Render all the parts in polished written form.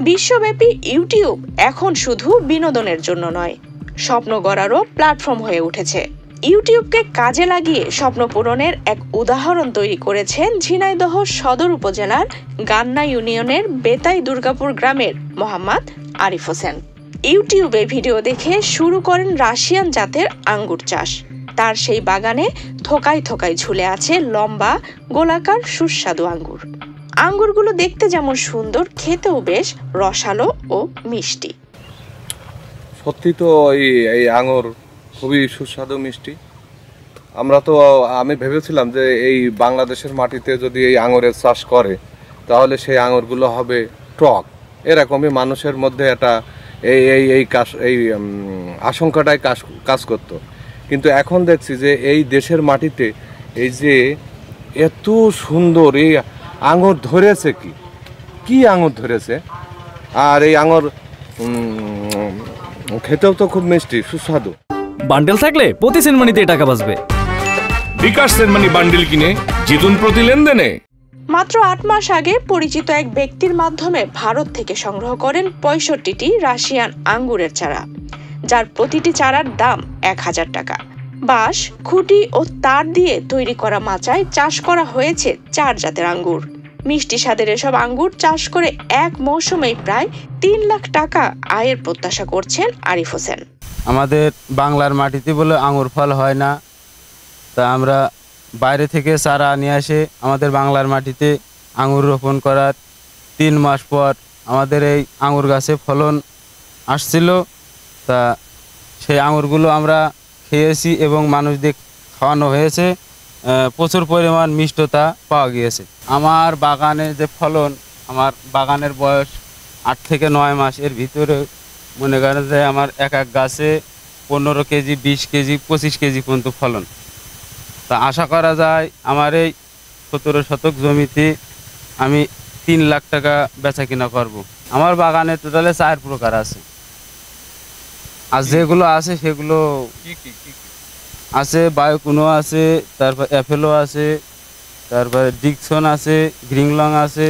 বিশ্বব্যাপী ইউটিউব এখন শুধু বিনোদনের জন্য নয়, স্বপ্ন গড়ারও প্ল্যাটফর্ম হয়ে উঠেছে। ইউটিউবকে কাজে লাগিয়ে স্বপ্ন পূরণের এক উদাহরণ তৈরি করেছেন ঝিনাইদহ সদর উপজেলার গান্না ইউনিয়নের বেতাই দুর্গাপুর গ্রামের মোহাম্মদ আরিফ হোসেন। ইউটিউবে ভিডিও দেখে শুরু করেন রাশিয়ান জাতের আঙ্গুর চাষ। তার সেই বাগানে থোকায় থোকায় ঝুলে আছে লম্বা গোলাকার সুস্বাদু আঙ্গুর। আঙ্গুরগুলো দেখতে যেমন সুন্দর, খেতেও বেশ রসালো ও মিষ্টি। সত্যি তো এই আঙুর খুবই সুস্বাদু মিষ্টি। আমি ভেবেছিলাম যে এই বাংলাদেশের মাটিতে যদি এই আঙুরের চাষ করে তাহলে সেই আঙুরগুলো হবে টক। এরকমই মানুষের মধ্যে একটা এই আশঙ্কাটাই কাজ করতো। কিন্তু এখন দেখছি যে এই দেশের মাটিতে এই যে এত সুন্দর এই আঙুর ধরেছে, কি আঙুর ধরেছে। আর এই আঙুর খেতেও তো খুব মিষ্টি সুস্বাদু। বান্ডেল থাকলে প্রতি সেনমানিতে টাকা বাঁচবে। বিকাশ সেনমানি বান্ডেল কিনে জিতুন প্রতি লেনদেনে। মাত্র 8 মাস আগে পরিচিত এক ব্যক্তির মাধ্যমে ভারত থেকে সংগ্রহ করেন 65টি রাশিয়ান আঙ্গুরের চারা, যার প্রতিটি চারার দাম 1000 টাকা। বাঁশ, খুঁটি ও তার দিয়ে তৈরি করা মাচায় চাষ করা হয়েছে 4 জাতের আঙ্গুর। মিষ্টি স্বাদের এসব আঙ্গুর চাষ করে এক মৌসুমেই প্রায় 3 লাখ টাকা আয়ের প্রত্যাশা করছেন আরিফ হোসেন। আমাদের বাংলার মাটিতে বলে আঙ্গুর ফল হয় না, তা আমরা বাইরে থেকে চারা নিয়ে আসে আমাদের বাংলার মাটিতে আঙ্গুর রোপণ করার 3 মাস পর আমাদের এই আঙ্গুর গাছে ফলন আসছিল। তা সেই আঙ্গুরগুলো আমরা খেয়েছি এবং মানুষদের খাওয়ানো হয়েছে। প্রচুর পরিমাণ মিষ্টতা পাওয়া গিয়েছে। আমার বাগানে যে ফলন, আমার বাগানের বয়স 8 থেকে 9 মাস, এর ভিতরে মনে করেন যে আমার এক গাছে 15 কেজি, 20 কেজি, 25 কেজি পর্যন্ত ফলন। তা আশা করা যায় আমার এই 17 শতক জমিতে আমি 3 লাখ টাকা বেচা কিনা করব। আমার বাগানে টোটালে 4 প্রকার আছে। আর যেগুলো আছে সেগুলো আছে বায়োকুনো আছে, তারপর অ্যাপেলো আছে, তারপরে ডিকসন আছে, গ্রিংলং আছে।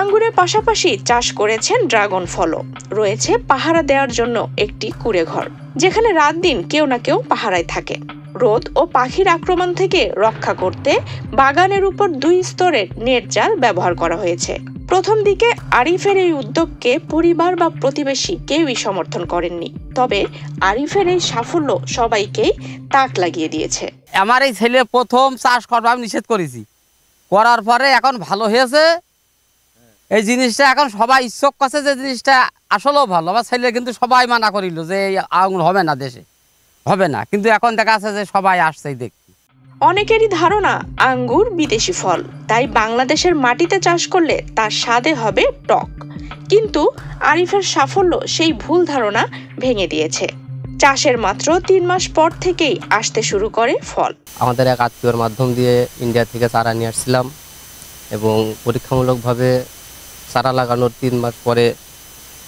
আঙ্গুরের পাশাপাশি চাষ করেছেন ড্রাগন ফলও। রয়েছে পাহারা দেওয়ার জন্য একটি কুঁড়ে ঘর, যেখানে রাত দিন কেউ না কেউ পাহারায় থাকে। রোদ ও পাখির আক্রমণ থেকে রক্ষা করতে বাগানের উপর 2 স্তরের নেট জাল ব্যবহার করা হয়েছে। প্রথম দিকে আরিফের এই উদ্যোগকে পরিবার বা প্রতিবেশী কেউই সমর্থন করেননি, তবে আরিফের এই সাফল্য সবাইকেই তাক লাগিয়ে দিয়েছে। আমার এই ছেলে প্রথম চাষ করবো আমি নিষেধ করেছি, করার পরে এখন ভালো হয়েছে। এই জিনিসটা এখন সবাই ইচ্ছুক করছে যে জিনিসটা আসলেও ভালো। আমার ছেলে কিন্তু সবাই মানা করিল যে এই আঙুর হবে না, দেশে হবে না, কিন্তু এখন দেখা যাচ্ছে যে সবাই আসছেই দেখতে। অনেকেরই ধারণা আঙ্গুর বিদেশি ফল, তাই বাংলাদেশের মাটিতে চাষ করলে তার স্বাদে হবে টক। কিন্তু আরিফের সাফল্য সেই ভুল ধারণা ভেঙে দিয়েছে। চাষের মাত্র 3 মাস পর থেকেই আসতে শুরু করে ফল। আমাদের এক আত্মীয়র মাধ্যম দিয়ে ইন্ডিয়া থেকে চারা নিয়ে আসছিলাম এবং পরীক্ষামূলকভাবে চারা লাগানোর 3 মাস পরে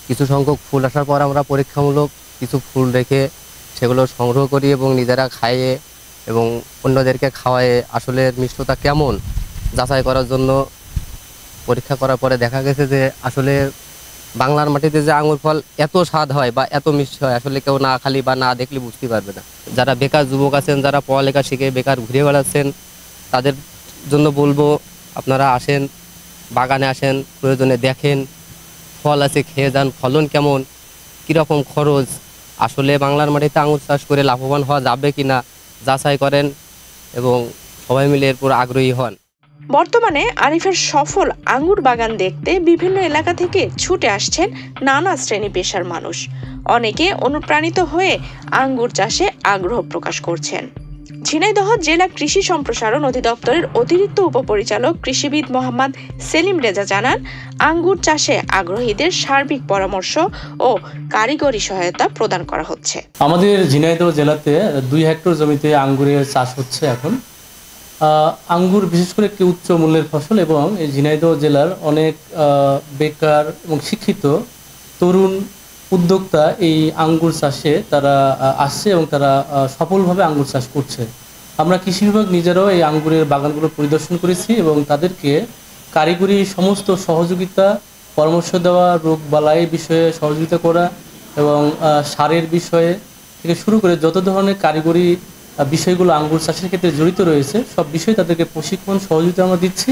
কিছু সংখ্যক ফুল আসার পর আমরা পরীক্ষামূলক কিছু ফুল রেখে সেগুলো সংগ্রহ করি এবং নিজেরা খাইয়ে এবং অন্যদেরকে খাওয়ায়ে আসলে মিষ্টতা কেমন যাচাই করার জন্য পরীক্ষা করার পরে দেখা গেছে যে আসলে বাংলার মাটিতে যে আঙুর ফল এত স্বাদ হয় বা এত মিষ্টি হয় আসলে কেউ না খালি বা না দেখলে বুঝতে পারবে না। যারা বেকার যুবক আছেন, যারা পড়ালেখা শিখে বেকার ঘুরে বেড়াচ্ছেন, তাদের জন্য বলবো আপনারা আসেন, বাগানে আসেন, প্রয়োজনে দেখেন, ফল আছে খেয়ে যান, ফলন কেমন, কীরকম খরচ, আসলে বাংলার মাটিতে আঙুর চাষ করে লাভবান হওয়া যাবে কি না যাচাই করেন এবং সবাই মিলে এরপর আগ্রহী হন। বর্তমানে আরিফের সফল আঙ্গুর বাগান দেখতে বিভিন্ন এলাকা থেকে ছুটে আসছেন নানা শ্রেণী পেশার মানুষ। অনেকে অনুপ্রাণিত হয়ে আঙ্গুর চাষে আগ্রহ প্রকাশ করছেন। ঝিনাইদহ জেলা কৃষি সম্প্রসারণ অধিদপ্তরের অতিরিক্ত উপপরিচালক কৃষিবিদ মোহাম্মদ সেলিম রেজা জানান, আঙ্গুর চাষে আগ্রহীদের সার্বিক পরামর্শ ও কারিগরি সহায়তা প্রদান করা হচ্ছে। আমাদের ঝিনাইদহ জেলাতে 2 হেক্টর জমিতে আঙ্গুরের চাষ হচ্ছে এখন। আঙ্গুর বিশেষ করে একটি উচ্চ মূল্যের ফসল এবং এই ঝিনাইদহ জেলার অনেক বেকার এবং শিক্ষিত তরুণ উদ্যোক্তা এই আঙ্গুর চাষে তারা আসছে এবং তারা সফলভাবে আঙ্গুর চাষ করছে। আমরা কৃষি বিভাগ নিজেরাও এই আঙ্গুরের বাগানগুলো পরিদর্শন করেছি এবং তাদেরকে কারিগরি সমস্ত সহযোগিতা, পরামর্শ দেওয়া, রোগ বালাই বিষয়ে সহযোগিতা করা এবং সারের বিষয়ে থেকে শুরু করে যত ধরনের কারিগরি বিষয়গুলো আঙ্গুর চাষের ক্ষেত্রে জড়িত রয়েছে সব বিষয়ে তাদেরকে প্রশিক্ষণ সহযোগিতা আমরা দিচ্ছি।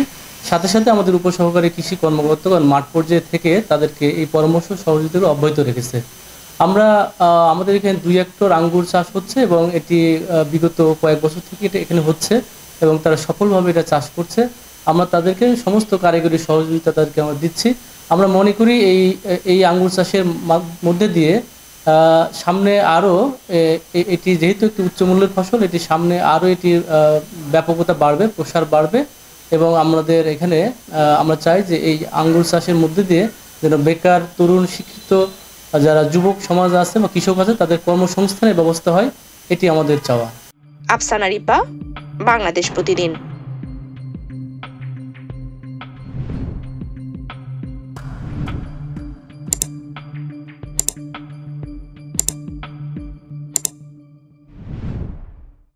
সাথে সাথে আমাদের উপসহকারী কৃষি কর্মকর্তাগণ মাঠ পর্যায়ে থেকে তাদেরকে এই পরামর্শ সহযোগিতা অব্যাহত রেখেছে। আমরা আমাদের এখানে 2 হেক্টর আঙ্গুর চাষ হচ্ছে এবং এটি বিগত কয়েক বছর থেকে এটা এখানে হচ্ছে এবং তারা সফলভাবে এটা চাষ করছে। আমরা তাদেরকে সমস্ত কারিগরি সহযোগিতা তাদেরকে আমরা দিচ্ছি। আমরা মনে করি এই আঙ্গুর চাষের মধ্যে দিয়ে সামনে আরও এটি যেহেতু একটি উচ্চমূল্যের ফসল, এটি সামনে আরও এটির ব্যাপকতা বাড়বে, প্রসার বাড়বে এবং আমাদের এখানে আমরা চাই যে এই আঙ্গুর চাষের মধ্যে দিয়ে যেন বেকার, তরুণ, শিক্ষিত যারা যুবক সমাজ আছে বা কৃষক আছে তাদের কর্মসংস্থানের ব্যবস্থা হয়, এটি আমাদের চাওয়া। আফসানা রিপা, বাংলাদেশ প্রতিদিন।